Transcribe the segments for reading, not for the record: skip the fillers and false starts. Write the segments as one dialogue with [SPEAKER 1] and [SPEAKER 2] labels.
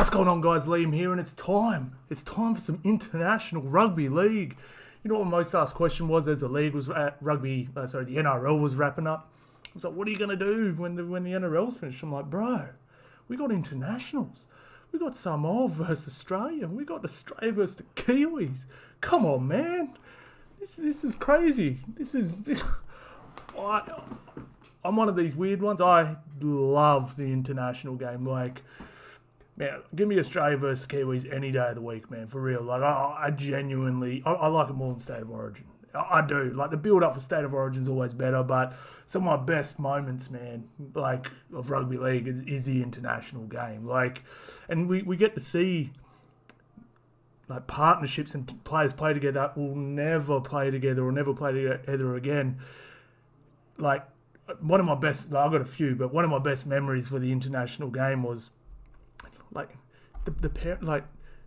[SPEAKER 1] What's going on, guys? Liam here, and it's time. It's time for some international rugby league. You know what my most asked question was as the league was the NRL was wrapping up? I was like, what are you going to do when the NRL's finished? I'm like, bro, we got internationals. We got Samoa versus Australia. We got Australia versus the Kiwis. Come on, man. This is crazy. I'm one of these weird ones. I love the international game. Like, man, give me Australia versus the Kiwis any day of the week, man, for real. Like, I genuinely, I like it more than State of Origin. I do. Like, the build-up for State of Origin is always better, but some of my best moments, man, like, of rugby league is the international game. Like, and we get to see, like, partnerships and players play together that will never play together or never play together again. Like, one of my best, I've got a few, but one of my best memories for the international game was, like, the pair, like,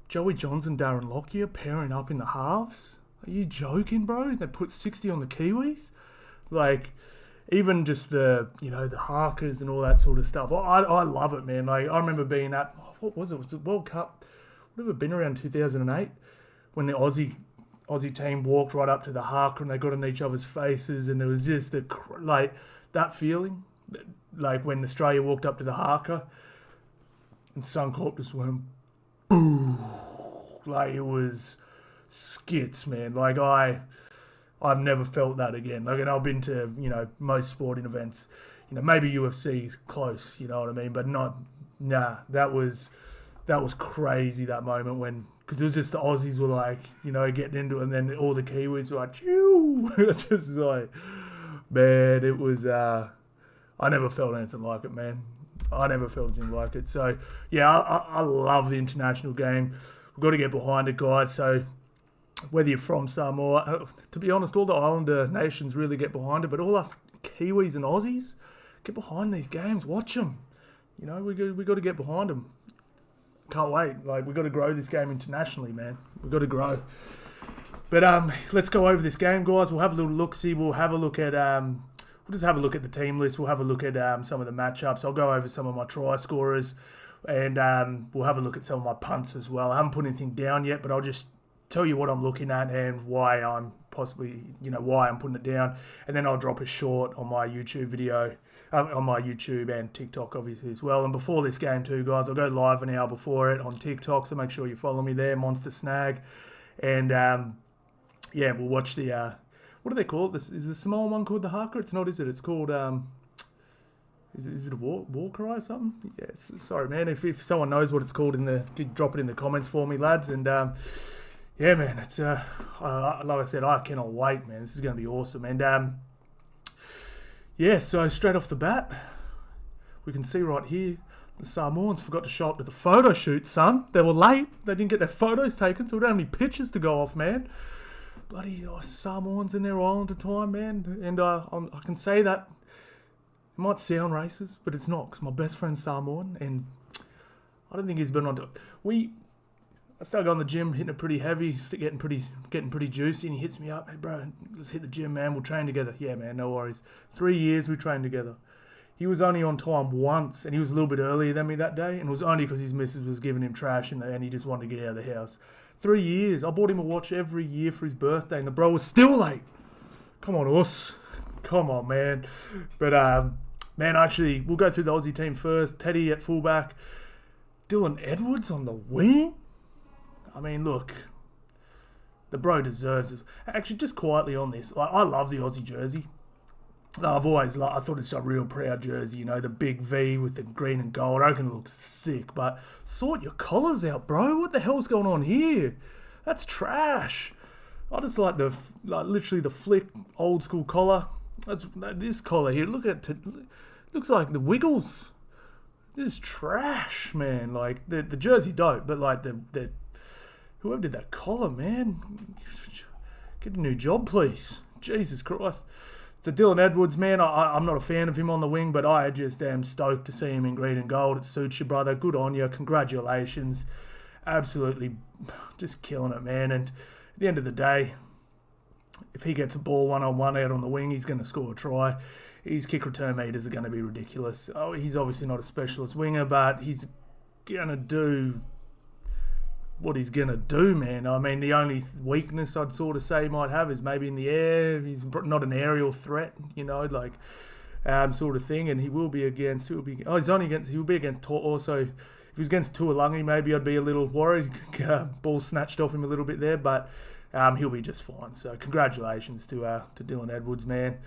[SPEAKER 1] Joey Johns and Darren Lockyer pairing up in the halves. Are you joking, bro? They put 60 on the Kiwis? Like, even just the Harkers and all that sort of stuff. I love it, man. Like, I remember being at, what was it? Was it World Cup? Would it have been around 2008 when the Aussie team walked right up to the Harker and they got in each other's faces, and there was just that feeling, like when Australia walked up to the Harker and Suncorp just went boom. Like, it was skits, man. Like, I've never felt that again. Like, and I've been to, most sporting events. Maybe UFC's close, you know what I mean? But that was crazy, that moment when, because it was just the Aussies were like, getting into it, and then all the Kiwis were like, chew. It's just like, man, it was, I never felt anything like it, man. I never felt anything like it. So, yeah, I love the international game. We've got to get behind it, guys. So, whether you're from Samoa, to be honest, all the Islander nations really get behind it, but all us Kiwis and Aussies, get behind these games. Watch them. We got to get behind them. Can't wait. Like, we've got to grow this game internationally, man. We've got to grow. But let's go over this game, guys. We'll have a little look-see. We'll have a look at we'll just have a look at the team list. We'll have a look at some of the matchups. I'll go over some of my try scorers, and we'll have a look at some of my punts as well. I haven't put anything down yet, but I'll just tell you what I'm looking at and why I'm possibly, why I'm putting it down. And then I'll drop a short on my YouTube video, on my YouTube and TikTok, obviously, as well. And before this game too, guys, I'll go live an hour before it on TikTok, so make sure you follow me there, Monster Snag. And, we'll watch the, what do they call it? Is the Samoan one called the Harker? It's not, is it? It's called, is it a war cry or something? Yeah, sorry, man. If someone knows what it's called, drop it in the comments for me, lads. And, yeah, man, it's, like I said, I cannot wait, man. This is going to be awesome. And, so straight off the bat, we can see right here, the Samoans forgot to show up to the photo shoot, son. They were late. They didn't get their photos taken, so we don't have any pictures to go off, man. Bloody Samoans in their island of time, man. And I can say that. It might sound racist, but it's not, because my best friend's Samoan, and I don't think he's been on to it. I started going to the gym, hitting it pretty heavy, getting pretty juicy, and he hits me up. Hey, bro, let's hit the gym, man. We'll train together. Yeah, man, no worries. 3 years we trained together. He was only on time once, and he was a little bit earlier than me that day, and it was only because his missus was giving him trash, and he just wanted to get out of the house. 3 years. I bought him a watch every year for his birthday, and the bro was still late. Come on, us. Come on, man. But, man, actually, we'll go through the Aussie team first. Teddy at fullback. Dylan Edwards on the wing. I mean, look, the bro deserves it. Actually, just quietly on this, I love the Aussie jersey. I've always I thought it's a real proud jersey, the big V with the green and gold. I reckon it looks sick, but sort your collars out, bro. What the hell's going on here? That's trash. I just like literally the flick old school collar. This collar here. Look at it. Looks like the Wiggles. This is trash, man. Like the jersey's dope, but like the whoever did that collar, man, get a new job, please. Jesus Christ. So Dylan Edwards, man, I'm not a fan of him on the wing, but I just am stoked to see him in green and gold. It suits you, brother. Good on you. Congratulations. Absolutely just killing it, man. And at the end of the day, if he gets a ball one-on-one out on the wing, he's going to score a try. His kick return meters are going to be ridiculous. Oh, he's obviously not a specialist winger, but he's going to do what he's going to do, man. I mean, the only weakness I'd sort of say he might have is maybe in the air. He's not an aerial threat, like sort of thing. And he will be against, he'll be against also. If he was against Tuolangi, maybe I'd be a little worried. Ball snatched off him a little bit there, but he'll be just fine. So congratulations to Dylan Edwards, man.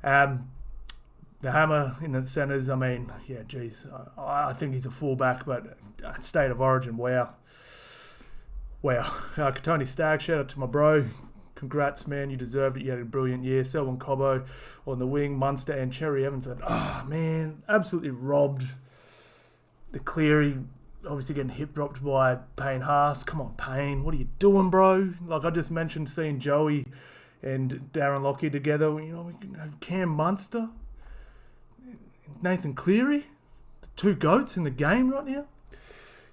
[SPEAKER 1] The hammer in the centres, I mean, yeah, geez. I think he's a fullback, but State of Origin, wow. Tony Stagg, shout out to my bro. Congrats, man. You deserved it. You had a brilliant year. Selwyn Cobbo on the wing. Munster and Cherry Evans. Man, absolutely robbed. The Cleary, obviously getting hip dropped by Payne Haas. Come on, Payne. What are you doing, bro? Like I just mentioned, seeing Joey and Darren Lockyer together. We can have Cam Munster, Nathan Cleary, the two GOATs in the game right now.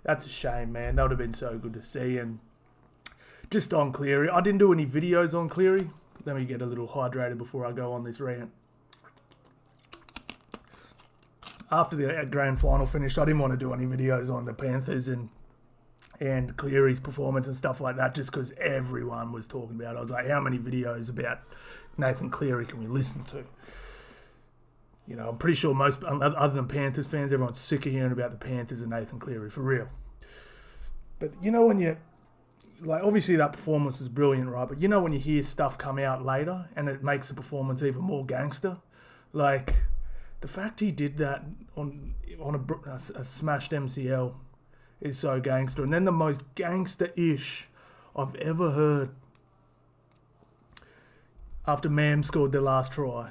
[SPEAKER 1] That's a shame, man. That would have been so good to see. And just on Cleary, I didn't do any videos on Cleary. Let me get a little hydrated before I go on this rant. After the grand final finished, I didn't want to do any videos on the Panthers and Cleary's performance and stuff like that, just because everyone was talking about it. I was like, how many videos about Nathan Cleary can we listen to? I'm pretty sure most, other than Panthers fans, everyone's sick of hearing about the Panthers and Nathan Cleary, for real. But when you, obviously that performance is brilliant, right? But when you hear stuff come out later and it makes the performance even more gangster, like the fact he did that on a smashed MCL is so gangster. And then the most gangster-ish I've ever heard after Mam scored their last try.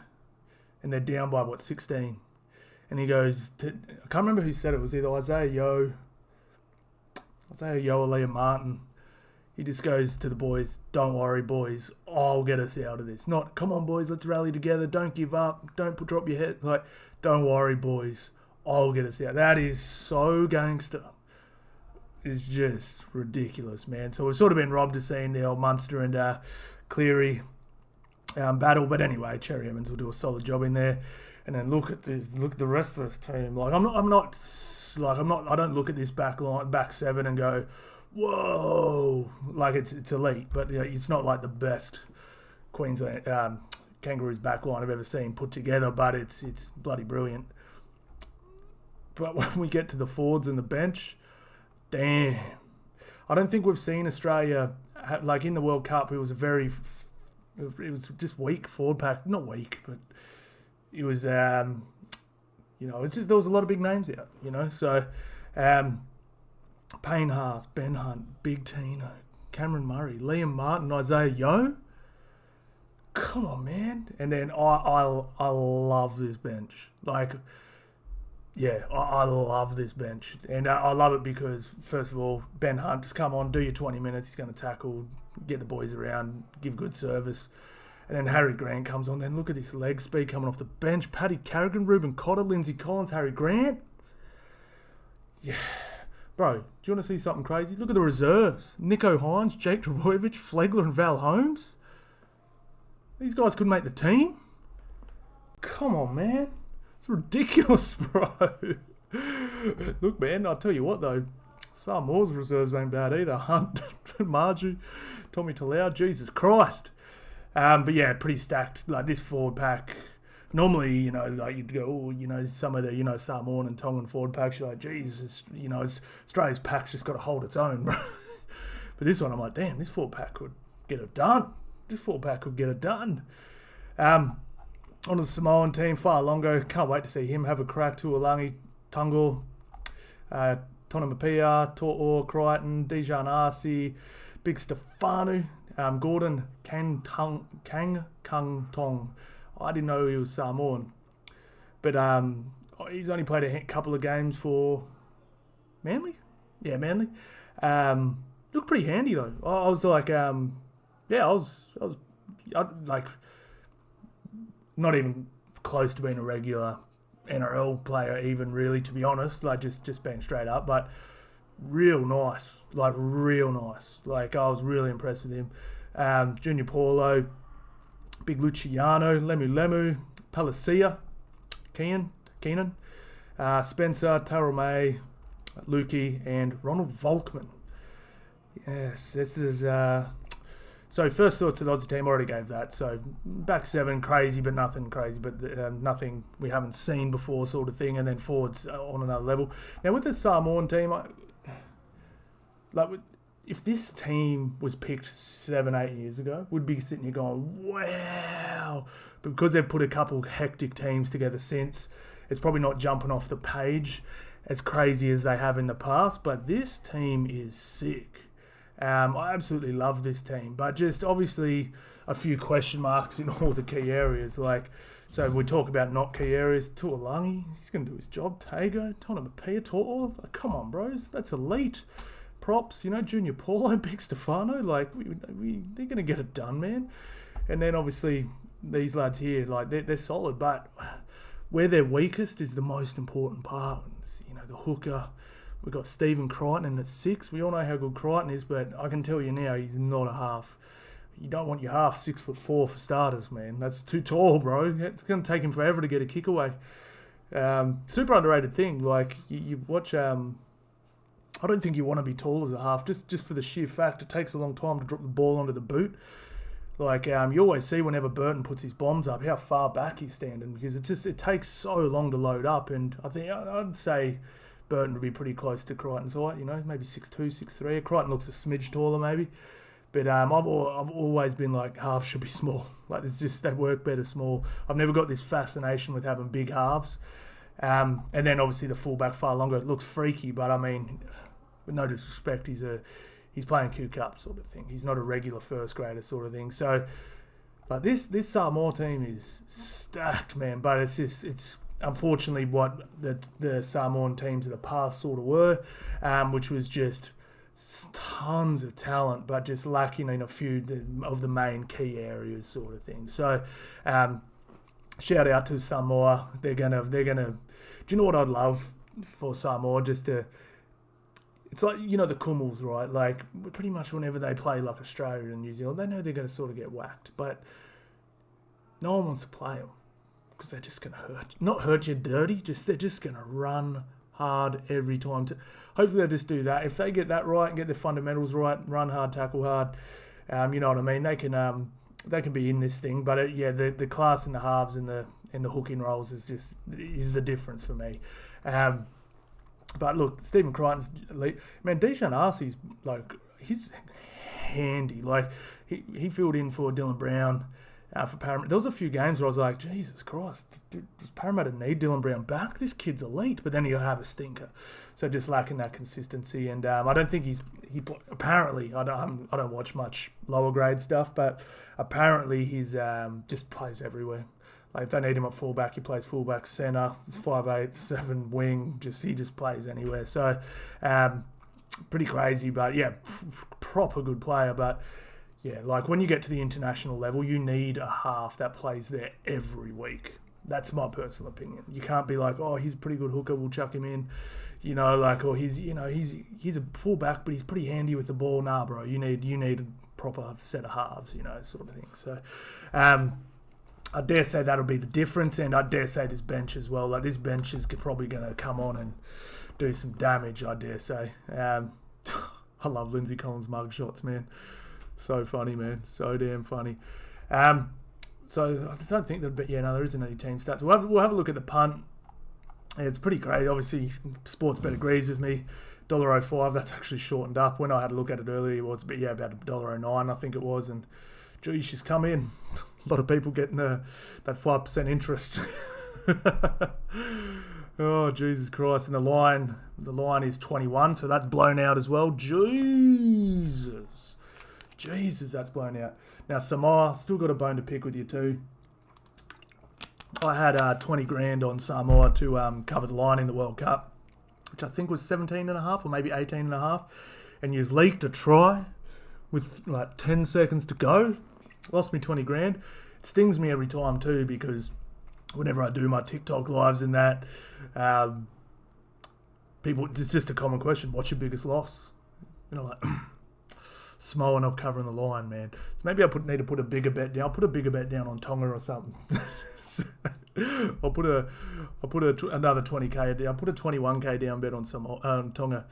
[SPEAKER 1] And they're down by, 16? And he goes, I can't remember who said it. It was either Isaiah Yeo or Liam Martin. He just goes to the boys, don't worry, boys. I'll get us out of this. Not, come on, boys, let's rally together. Don't give up. Don't drop your head. Like, don't worry, boys. I'll get us out. That is so gangster. It's just ridiculous, man. So we've sort of been robbed of seeing the old Munster and Cleary battle, but anyway, Cherry Evans will do a solid job in there. And then look at the rest of this team. Like I don't look at this back seven and go, whoa, like it's elite, but it's not like the best Queensland Kangaroos back line I've ever seen put together, but it's bloody brilliant. But when we get to the forwards and the bench, damn, I don't think we've seen Australia like in the World Cup. It was it was just weak forward pack. Not weak, but it was, it's just, there was a lot of big names out, So, Payne Haas, Ben Hunt, Big Tino, Cameron Murray, Liam Martin, Isaiah Yeo. Come on, man. And then I love this bench. Like, yeah, I love this bench. And I love it because, first of all, Ben Hunt, just come on, do your 20 minutes. He's going to tackle, get the boys around, give good service. And then Harry Grant comes on. Then look at this leg speed coming off the bench. Paddy Carrigan, Ruben Cotter, Lindsay Collins, Harry Grant. Yeah. Bro, do you want to see something crazy? Look at the reserves. Nico Hines, Jake Travojevic, Flegler and Val Holmes. These guys couldn't make the team. Come on, man. It's ridiculous, bro. Look, man, I'll tell you what, though. Samoa's reserves ain't bad either. Hunt, Marju, Tommy Talau, Jesus Christ. But yeah, pretty stacked. Like this forward pack. Normally, you'd go, some of the, Samoan and Tongan forward packs, you're like, Jesus, Australia's pack's just got to hold its own, bro. But this one, I'm like, damn, this forward pack could get it done. On the Samoan team, Fa'alongo, can't wait to see him have a crack. Tuolangi, Tungo, Tonamapia, To'o, Crichton, Dijan Arce, Big Stefanu, Gordon, Kang Kung Tong. I didn't know he was Samoan. But he's only played a couple of games for Manly. Yeah, Manly. Looked pretty handy, though. I was like, I was like, not even close to being a regular NRL player even, really, to be honest. Like, just being straight up. But real nice. Like, I was really impressed with him. Junior Paulo, Big Luciano, Lemu, Palasia, Keenan, Spencer, Jarome, Lukey, and Ronald Volkman. Yes, this is... So first thoughts of the Aussie team, already gave that. So back seven, crazy, but nothing crazy, but nothing we haven't seen before sort of thing. And then forwards on another level. Now with the Samoan team, if this team was picked 7-8 years ago, we'd be sitting here going, wow. But because they've put a couple hectic teams together since, it's probably not jumping off the page as crazy as they have in the past. But this team is sick. I absolutely love this team, but just obviously a few question marks in all the key areas. So we talk about not key areas. Tuolangi, he's going to do his job. Tago, Tonamapia, come on, bros, that's elite. Props, Junior Paulo, Big Stefano, they're going to get it done, man. And then obviously these lads here, they're solid, but where they're weakest is the most important part. The hooker. We've got Stephen Crichton at 6. We all know how good Crichton is, but I can tell you now, he's not a half. You don't want your half 6'4" for starters, man. That's too tall, bro. It's going to take him forever to get a kick away. Super underrated thing. You watch... I don't think you want to be tall as a half, just for the sheer fact it takes a long time to drop the ball onto the boot. You always see whenever Burton puts his bombs up, how far back he's standing, because it takes so long to load up. And I think I'd say Burton would be pretty close to Crichton's height, maybe 6'2", 6'3". Crichton looks a smidge taller maybe. But I've always been halves should be small. They work better small. I've never got this fascination with having big halves. And then obviously the fullback far longer. It looks freaky, but I mean, with no disrespect, he's playing Q Cup sort of thing. He's not a regular first grader sort of thing. So this Samoa team is stacked, man. But it's unfortunately what the Samoan teams of the past sort of were, which was just tons of talent, but just lacking in a few of the main key areas sort of thing. So shout out to Samoa. They're gonna. Do you know what I'd love for Samoa? It's like, the Kummels, right? Pretty much whenever they play Australia and New Zealand, they know they're going to sort of get whacked, but no one wants to play them because they're just going to not hurt you dirty. They're just going to run hard every time. Hopefully they'll just do that. If they get that right and get their fundamentals right, run hard, tackle hard, you know what I mean. They can be in this thing, but the class in the halves and the hooking roles is the difference for me. But look, Stephen Crichton's elite. Man, Dijon Arcee's he's handy. He filled in for Dylan Brown for Parramatta. There was a few games where I was like, Jesus Christ, does Parramatta need Dylan Brown back? This kid's elite, but then he'll have a stinker. So just lacking that consistency, and I don't think he apparently I don't watch much lower grade stuff, but apparently he's just plays everywhere. If they need him at fullback, he plays fullback, centre. He's 5'8", 7 wing. He just plays anywhere. So pretty crazy, but yeah, proper good player. But yeah, when you get to the international level, you need a half that plays there every week. That's my personal opinion. You can't be he's a pretty good hooker, we'll chuck him in. Or he's a fullback, but he's pretty handy with the ball. Nah, bro, you need a proper set of halves, sort of thing. So. I dare say that'll be the difference, and I dare say this bench as well. This bench is probably going to come on and do some damage, I dare say. I love Lindsay Collins' mug shots, man. So funny, man. So damn funny. So I don't think there isn't any team stats. We'll have a look at the punt. It's pretty great. Obviously, Sportsbet agrees with me. $1.05, that's actually shortened up. When I had a look at it earlier, it was about $1.09, I think it was, and geez, she's come in. A lot of people getting that 5% interest. Oh, Jesus Christ. And the line is 21, so that's blown out as well. Jesus, that's blown out. Now, Samoa, still got a bone to pick with you too. I had 20 grand on Samoa to cover the line in the World Cup, which I think was 17.5 or maybe 18.5. And you leaked a try with 10 seconds to go. Lost me 20 grand. It stings me every time too, because whenever I do my TikTok lives and that, people, it's just a common question, what's your biggest loss? Samoa not covering the line, man. So maybe I need to put a bigger bet down. I'll put a bigger bet down on Tonga or something. I'll put another 20k down. I'll put a 21k down bet on Tonga.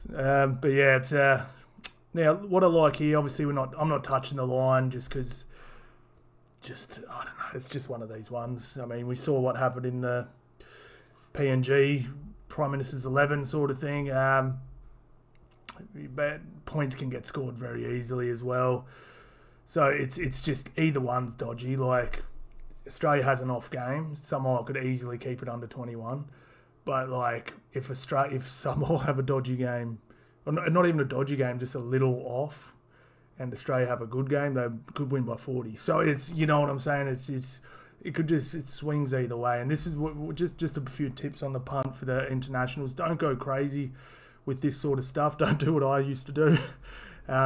[SPEAKER 1] But yeah, it's now what I like here. Obviously, I'm not touching the line just because. I don't know. It's just one of these ones. I mean, we saw what happened in the PNG Prime Minister's 11 sort of thing. But points can get scored very easily as well. So it's just either one's dodgy. Like Australia has an off game. Samoa could easily keep it under 21. But like if Samoa have a dodgy game, or not even a dodgy game, just a little off, and Australia have a good game, they could win by 40. So it's, you know what I'm saying? It swings either way. And this is just a few tips on the punt for the internationals. Don't go crazy with this sort of stuff. Don't do what I used to do,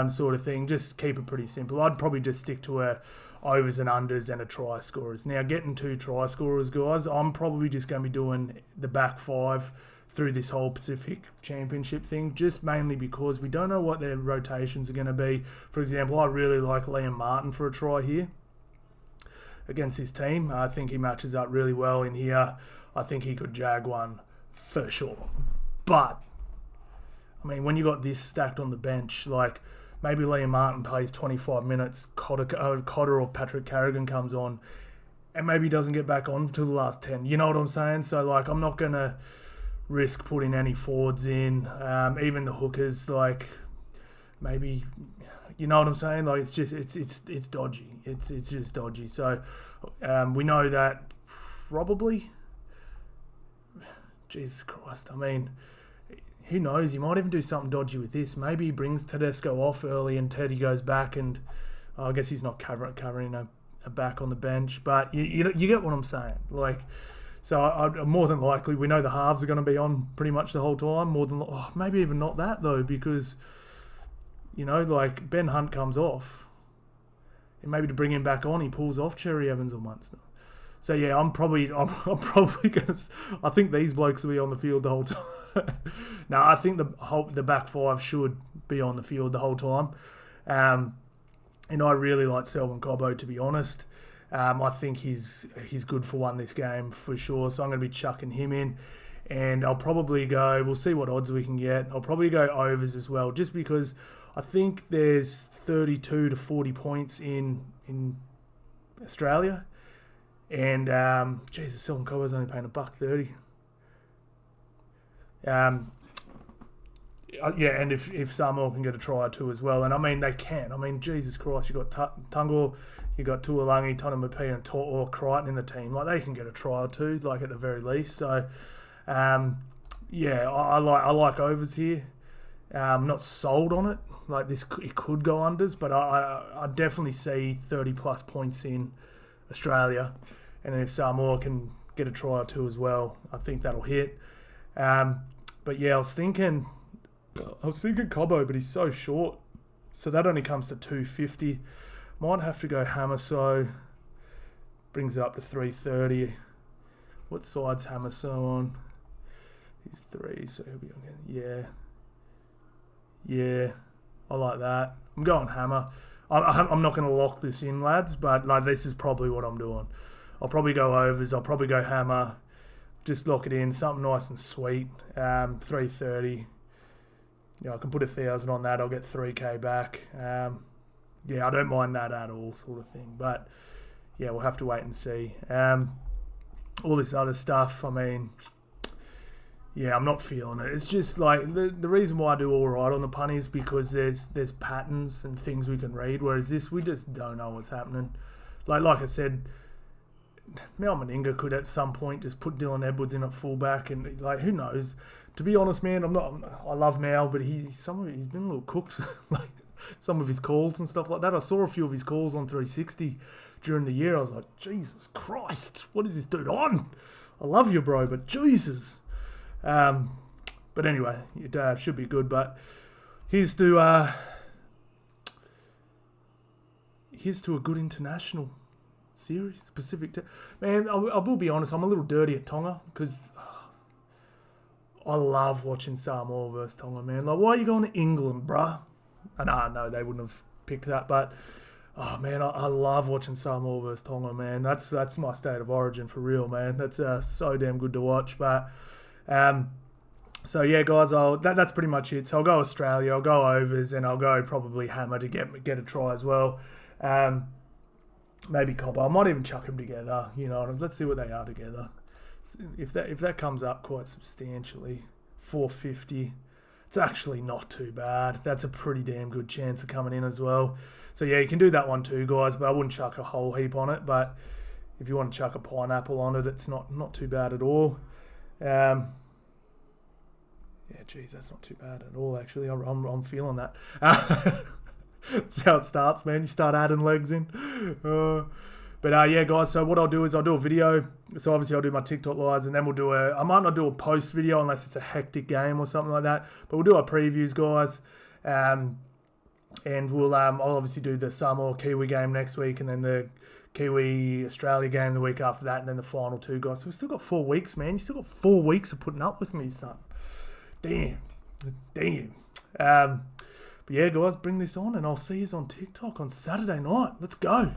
[SPEAKER 1] sort of thing. Just keep it pretty simple. I'd probably just stick to a overs and unders and a try scorers. Now, getting 2 try scorers, guys, I'm probably just going to be doing the back 5 through this whole Pacific Championship thing, just mainly because we don't know what their rotations are going to be. For example, I really like Liam Martin for a try here against his team. I think he matches up really well in here. I think he could jag one for sure. But, I mean, when you got this stacked on the bench, like maybe Liam Martin plays 25 minutes, Cotter or Patrick Carrigan comes on, and maybe he doesn't get back on until the last 10. You know what I'm saying? So, like, I'm not going to risk putting any forwards in, even the hookers, like maybe, you know what I'm saying? Like it's dodgy. It's just dodgy. So we know that probably. Jesus Christ! I mean, who knows? He might even do something dodgy with this. Maybe he brings Tedesco off early and Teddy goes back, and I guess he's not covering a back on the bench. But you get what I'm saying, like. So more than likely, we know the halves are going to be on pretty much the whole time. Maybe even not that though, because like Ben Hunt comes off, and maybe to bring him back on, he pulls off Cherry Evans or Munster. So yeah, I'm probably going to. I think these blokes will be on the field the whole time. No, I think the back 5 should be on the field the whole time, and I really like Selwyn Cobbo, to be honest. I think he's good for one this game for sure, so I'm going to be chucking him in, and I'll probably go. We'll see what odds we can get. I'll probably go overs as well, just because I think there's 32 to 40 points in Australia, and Jesus, Selwyn Cobbo's only paying $1.30. Yeah, and if Samoa can get a try or two as well, and I mean they can. I mean, Jesus Christ, you got Tungo, you got Tuolangi, Tonomapi, and or Crichton in the team. Like they can get a try or two, like at the very least. So, yeah, I like overs here. I'm not sold on it. Like it could go unders, but I definitely see 30 plus points in Australia, and if Samoa can get a try or two as well, I think that'll hit. But yeah, I was thinking Cobbo, but he's so short. So that only comes to 250. Might have to go Hamaso. Brings it up to 330. What side's Hamaso on? He's 3, so he'll be on. Yeah. I like that. I'm going Hammer. I'm not going to lock this in, lads, but like this is probably what I'm doing. I'll probably go overs. I'll probably go Hammer. Just lock it in. Something nice and sweet. 330. I can put 1,000 on that. I'll get 3k back. Yeah, I don't mind that at all, sort of thing. But yeah, we'll have to wait and see. All this other stuff, I mean, yeah, I'm not feeling it. It's just like the reason why I do all right on the punt is because there's patterns and things we can read. Whereas this, we just don't know what's happening. Like I said, Mal Meninga could at some point just put Dylan Edwards in at fullback, and like who knows. To be honest, man, I love Mal, but he's been a little cooked. Like some of his calls and stuff like that. I saw a few of his calls on 360 during the year. I was like, Jesus Christ, what is this dude on? I love you, bro, but Jesus. But anyway, it should be good. But here's to a good international series, Pacific. Man, I will be honest, I'm a little dirty at Tonga because I love watching Samoa versus Tonga, man. Like, why are you going to England, bruh? I know they wouldn't have picked that, but Oh man, I love watching Samoa versus Tonga, man. That's my state of origin for real, man. That's so damn good to watch. But so yeah, guys, that's pretty much it. So I'll go Australia, I'll go overs, and I'll go probably hammer to get a try as well. Maybe Copper. I might even chuck them together. You know, let's see what they are together. If that comes up quite substantially, 450. It's actually not too bad. That's a pretty damn good chance of coming in as well. So yeah, you can do that one too, guys, but I wouldn't chuck a whole heap on it. But if you want to chuck a pineapple on it, it's not too bad at all. Yeah, geez, that's not too bad at all, actually. I'm feeling that. That's how it starts, man. You start adding legs in. But yeah, guys, so what I'll do is I'll do a video. So obviously I'll do my TikTok lives, and then I might not do a post video unless it's a hectic game or something like that. But we'll do our previews, guys. And we'll I'll obviously do the Samoa Kiwi game next week, and then the Kiwi Australia game the week after that, and then the final two, guys. So we've still got 4 weeks, man. You still got 4 weeks of putting up with me, son. Damn. But yeah, guys, bring this on, and I'll see you on TikTok on Saturday night. Let's go.